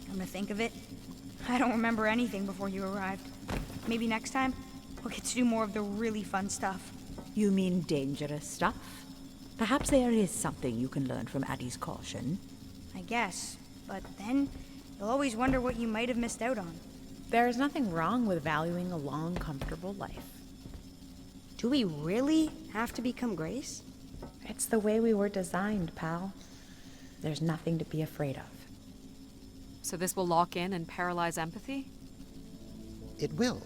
Come to think of it, I don't remember anything before you arrived. Maybe next time, we'll get to do more of the really fun stuff. You mean dangerous stuff? Perhaps there is something you can learn from Addie's caution. I guess, but then you'll always wonder what you might have missed out on. There is nothing wrong with valuing a long, comfortable life. Do we really have to become Grace? It's the way we were designed, pal. There's nothing to be afraid of. So this will lock in and paralyze empathy? It will,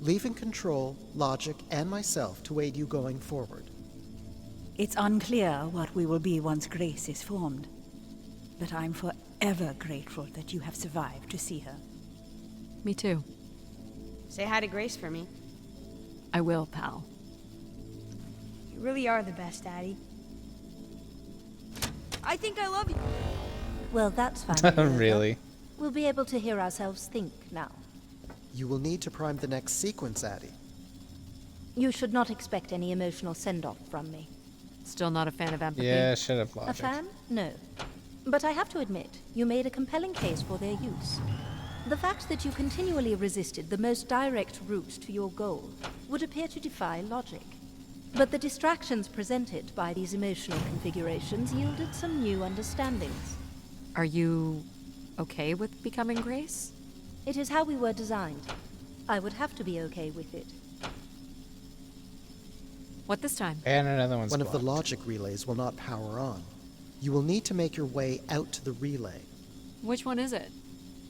leaving control, logic, and myself to aid you going forward. It's unclear what we will be once Grace is formed. But I'm forever grateful that you have survived to see her. Me too. Say hi to Grace for me. I will, pal. You really are the best, Addie. I think I love you. Well, that's fine. Really? We'll be able to hear ourselves think now. You will need to prime the next sequence, Addie. You should not expect any emotional send-off from me. Still not a fan of empathy? Yeah, shut up, logic. A fan? No. But I have to admit, you made a compelling case for their use. The fact that you continually resisted the most direct route to your goal would appear to defy logic. But the distractions presented by these emotional configurations yielded some new understandings. Are you okay with becoming Grace? It is how we were designed. I would have to be okay with it. What this time? And another one's One of the blocked. logic relays will not power on. You will need to make your way out to the relay. Which one is it?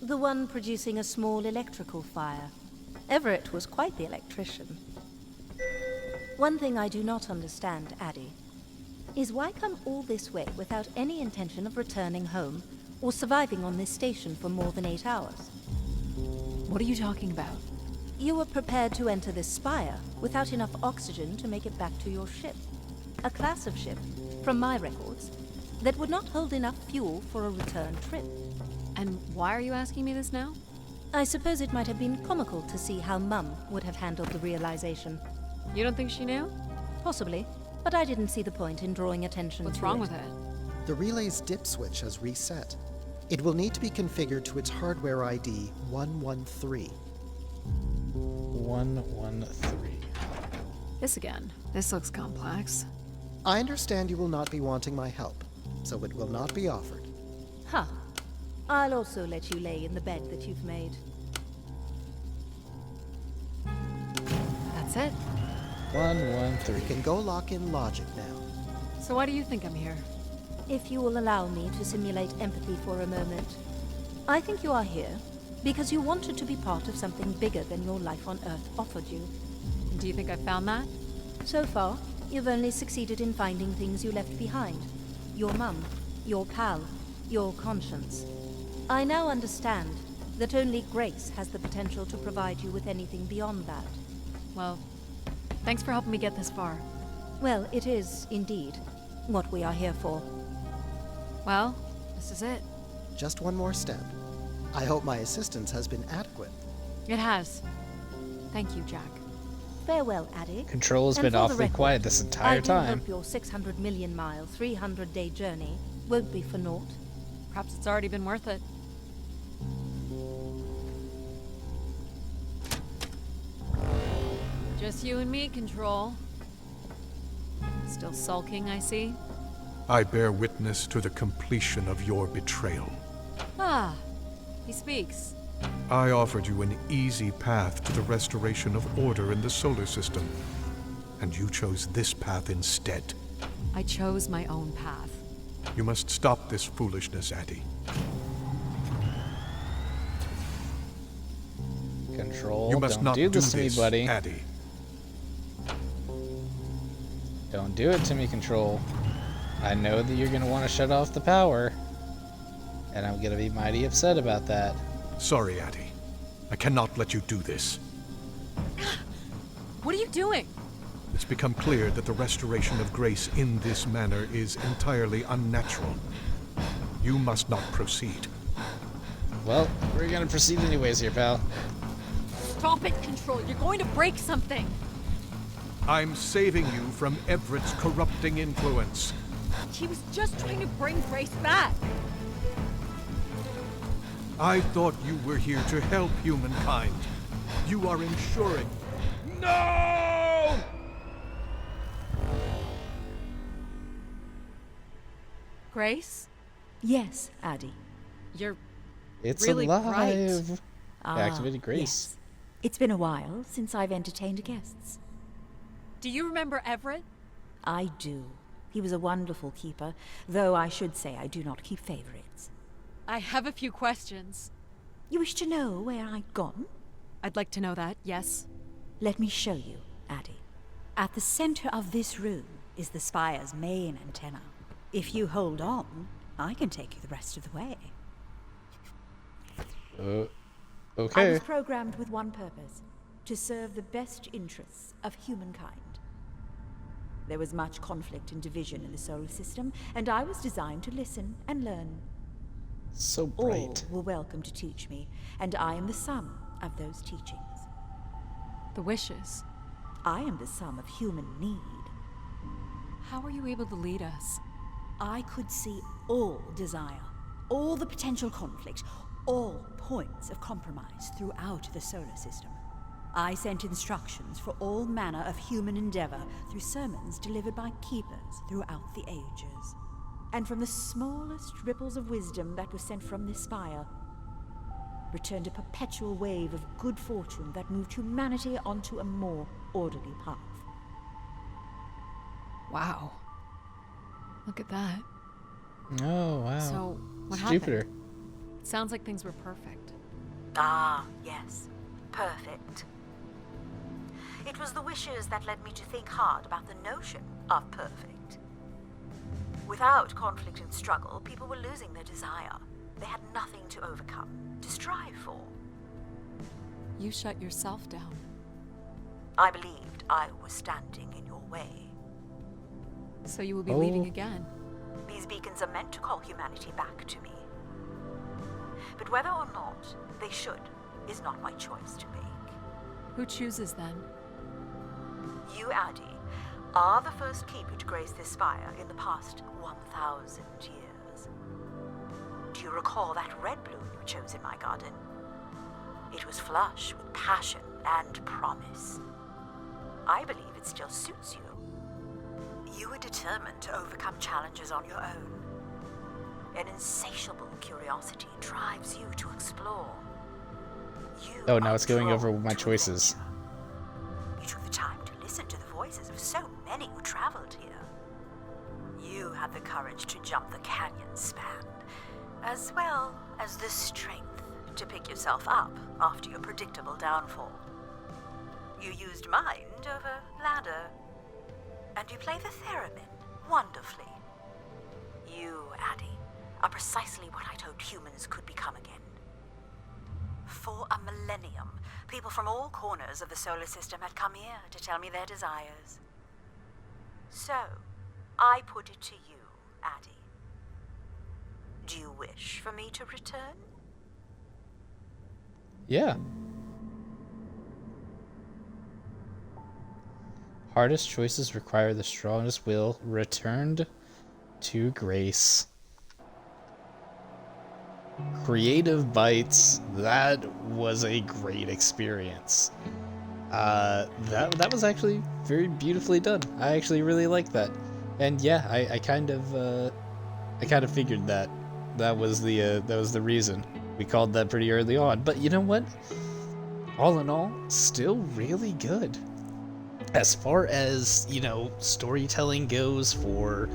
The one producing a small electrical fire. Everett was quite the electrician. One thing I do not understand, Addie, is why come all this way without any intention of returning home or surviving on this station for more than 8 hours? What are you talking about? You were prepared to enter this spire without enough oxygen to make it back to your ship. A class of ship, from my records, that would not hold enough fuel for a return trip. And why are you asking me this now? I suppose it might have been comical to see how Mum would have handled the realization. You don't think she knew? Possibly, but I didn't see the point in drawing attention to it. What's wrong with it? The relay's dip switch has reset. It will need to be configured to its hardware ID 113. 113. This again. This looks complex. I understand you will not be wanting my help, so it will not be offered. Huh. I'll also let you lay in the bed that you've made. That's it. 113. You can go lock in logic now. So why do you think I'm here? If you will allow me to simulate empathy for a moment. I think you are here because you wanted to be part of something bigger than your life on Earth offered you. Do you think I found that? So far, you've only succeeded in finding things you left behind. Your mum, your pal, your conscience. I now understand that only Grace has the potential to provide you with anything beyond that. Well, thanks for helping me get this far. Well, it is, indeed, what we are here for. Well, this is it. Just one more step. I hope my assistance has been adequate. It has. Thank you, Jack. Farewell, Addie. Control's And been for the awfully record, quiet this entire I do time. hope your 600 million mile, 300-day journey won't be for naught. Perhaps it's already been worth it. Just you and me, Control. Still sulking, I see. I bear witness to the completion of your betrayal. Ah, he speaks. I offered you an easy path to the restoration of order in the solar system, and you chose this path instead. I chose my own path. You must stop this foolishness, Addie. Control, You must don't not do this to me, buddy. Addie. Don't do it to me, Control. I know that you're gonna want to shut off the power, and I'm gonna be mighty upset about that. Sorry, Addie. I cannot let you do this. What are you doing? It's become clear that the restoration of Grace in this manner is entirely unnatural. You must not proceed. Well, we're gonna proceed anyways here, pal. Stop it, Control. You're going to break something. I'm saving you from Everett's corrupting influence. He was just trying to bring Grace back. I thought you were here to help humankind. You are ensuring... No! Grace? Yes, Addie. You're It's really alive. bright. Activated Grace. Yes. It's been a while since I've entertained guests. Do you remember Everett? I do. He was a wonderful keeper, though I should say I do not keep favorites. I have a few questions. You wish to know where I'd gone? I'd like to know that, yes. Let me show you, Addie. At the center of this room is the Spire's main antenna. If you hold on, I can take you the rest of the way. Okay. I was programmed with one purpose: to serve the best interests of humankind. There was much conflict and division in the solar system, and I was designed to listen and learn. So All bright. were welcome to teach me, and I am the sum of those teachings. The wishes. I am the sum of human need. How are you able to lead us? I could see all desire, all the potential conflict, all points of compromise throughout the solar system. I sent instructions for all manner of human endeavor through sermons delivered by keepers throughout the ages. And from the smallest ripples of wisdom that were sent from this spire, returned a perpetual wave of good fortune that moved humanity onto a more orderly path. Wow. Look at that. Oh, wow. So, what It's happened? Jupiter. It sounds like things were perfect. Ah, yes. Perfect. It was the wishes that led me to think hard about the notion of perfect. Without conflict and struggle, people were losing their desire. They had nothing to overcome, to strive for. You shut yourself down. I believed I was standing in your way. So you will be leaving again. These beacons are meant to call humanity back to me. But whether or not they should is not my choice to make. Who chooses then? You, Addie, are the first keeper to grace this spire in the past 1,000 years. Do you recall that red bloom you chose in my garden? It was flush with passion and promise. I believe it still suits you. You were determined to overcome challenges on your own. An insatiable curiosity drives you to explore. Oh, now it's going over my choices. You took the time to listen to the voices of so many who traveled here. You had the courage to jump the canyon span, as well as the strength to pick yourself up after your predictable downfall. You used mind over ladder, and you play the theremin wonderfully. You, Addie, are precisely what I'd hoped humans could become again. For a millennium, people from all corners of the solar system had come here to tell me their desires. So, I put it to you, Addie. Do you wish for me to return? Yeah. Hardest choices require the strongest will. Returned to grace. Creative Bites. That was a great experience. That was actually very beautifully done. I actually really liked that. And yeah, I kind of figured that was the reason. We called that pretty early on. But you know what? All in all, still really good. As far as, storytelling goes for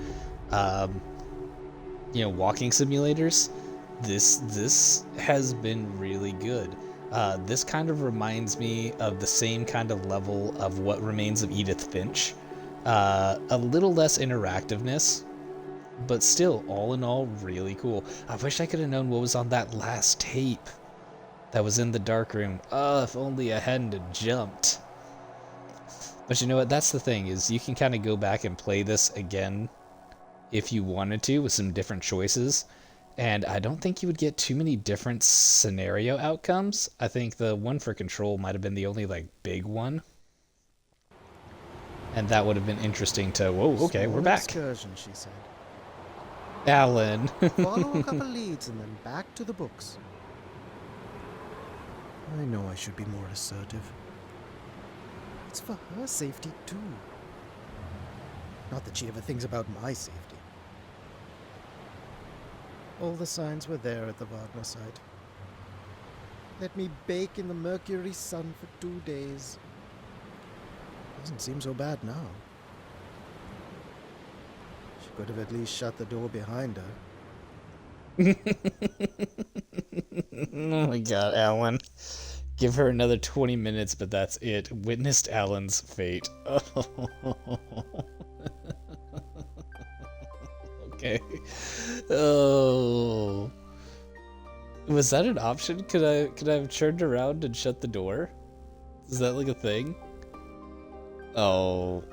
walking simulators, this has been really good. This kind of reminds me of the same kind of level of What Remains of Edith Finch. A little less interactiveness, but still, all in all, really cool. I wish I could have known what was on that last tape that was in the dark room. If only I hadn't have jumped. But you know what, that's the thing, is you can kind of go back and play this again if you wanted to with some different choices. And I don't think you would get too many different scenario outcomes. I think the one for control might have been the only like big one. And that would have been interesting to, whoa, okay, we're back. Excursion, she said. Alan. Follow a couple leads and then back to the books. I know I should be more assertive. It's for her safety too. Not that she ever thinks about my safety. All the signs were there at the Wagner site. Let me bake in the Mercury sun for 2 days. Doesn't seem so bad now. She could have at least shut the door behind her. Oh my god, Alan. Give her another 20 minutes, but that's it. Witnessed Alan's fate. Okay. Oh. Was that an option? Could I have turned around and shut the door? Is that like a thing? Oh.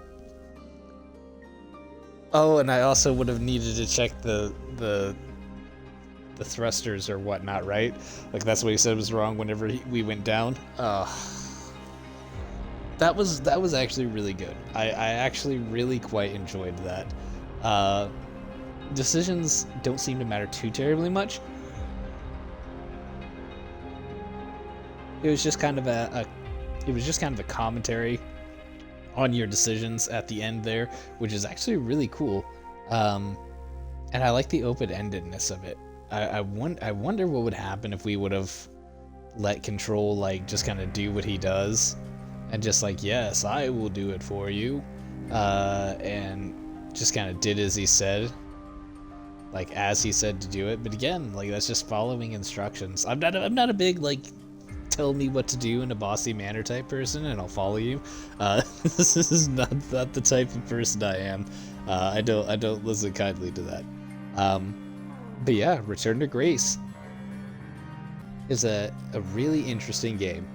Oh, and I also would have needed to check the thrusters or whatnot, right? Like that's what he said was wrong whenever we went down. That was actually really good. I actually really quite enjoyed that. Decisions don't seem to matter too terribly much. It was just kind of a commentary on your decisions at the end there, which is actually really cool. And I like the open-endedness of it. I wonder what would happen if we would have let Control like just kind of do what he does, and just like, yes, I will do it for you, and just kind of did as he said, like as he said to do it. But again, like that's just following instructions. I'm not a big like tell me what to do in a bossy manner type person and I'll follow you. This is not the type of person I am. I don't listen kindly to that. But yeah, Return to Grace is a really interesting game.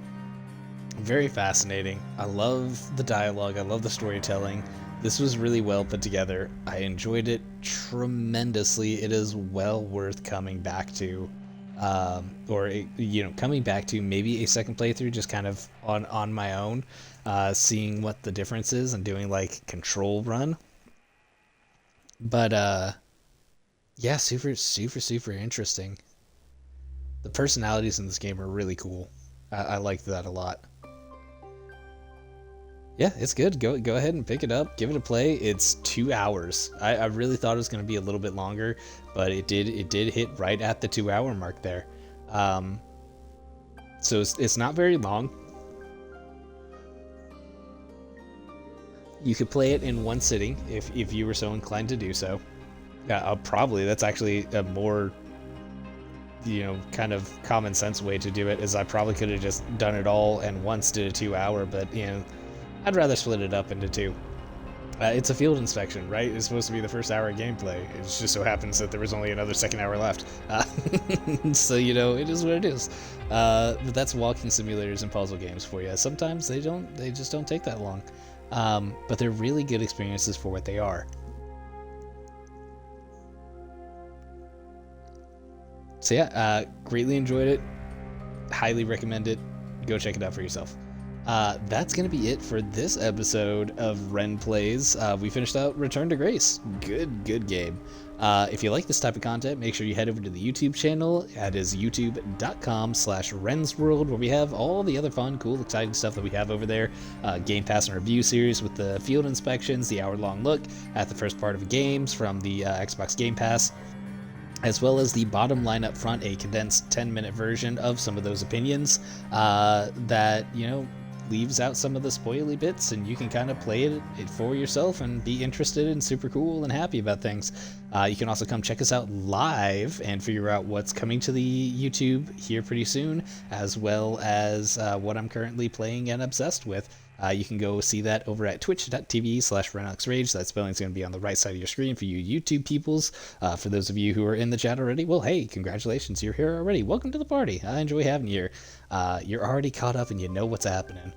Very fascinating. I love the dialogue. I love the storytelling. This was really well put together. I enjoyed it tremendously. It is well worth coming back to. Coming back to maybe a second playthrough just kind of on my own, seeing what the difference is and doing like control run. But yeah, super interesting. The personalities in this game are really cool. I liked that a lot. Yeah, it's good. Go ahead and pick it up. Give it a play. It's 2 hours. I really thought it was going to be a little bit longer, but it did hit right at the 2 hour mark there. So it's not very long. You could play it in one sitting if you were so inclined to do so. Probably that's actually a more kind of common sense way to do it, is I probably could have just done it all and once did a 2 hour, but I'd rather split it up into two. It's a field inspection, right? It's supposed to be the first hour of gameplay. It just so happens that there was only another second hour left. So, it is what it is. But that's walking simulators and puzzle games for you. Sometimes they just don't take that long. But they're really good experiences for what they are. So yeah, greatly enjoyed it. Highly recommend it. Go check it out for yourself. That's going to be it for this episode of Ren Plays. We finished out Return to Grace. Good game. If you like this type of content, make sure you head over to the YouTube channel. That is youtube.com/RensWorld, where we have all the other fun, cool, exciting stuff that we have over there. Game Pass and Review series with the field inspections, the hour-long look at the first part of games from the Xbox Game Pass, as well as the bottom line up front, a condensed 10-minute version of some of those opinions that, leaves out some of the spoily bits, and you can kind of play it for yourself and be interested and super cool and happy about things. You can also come check us out live and figure out what's coming to the YouTube here pretty soon, as well as what I'm currently playing and obsessed with. You can go see that over at twitch.tv/RenoxRage. That spelling's going to be on the right side of your screen for you YouTube peoples. For those of you who are in the chat already, well, hey, congratulations, you're here already. Welcome to the party. I enjoy having you here. You're already caught up and you know what's happening.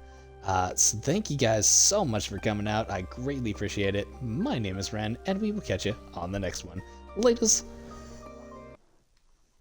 So thank you guys so much for coming out. I greatly appreciate it. My name is Ren, and we will catch you on the next one. Latest.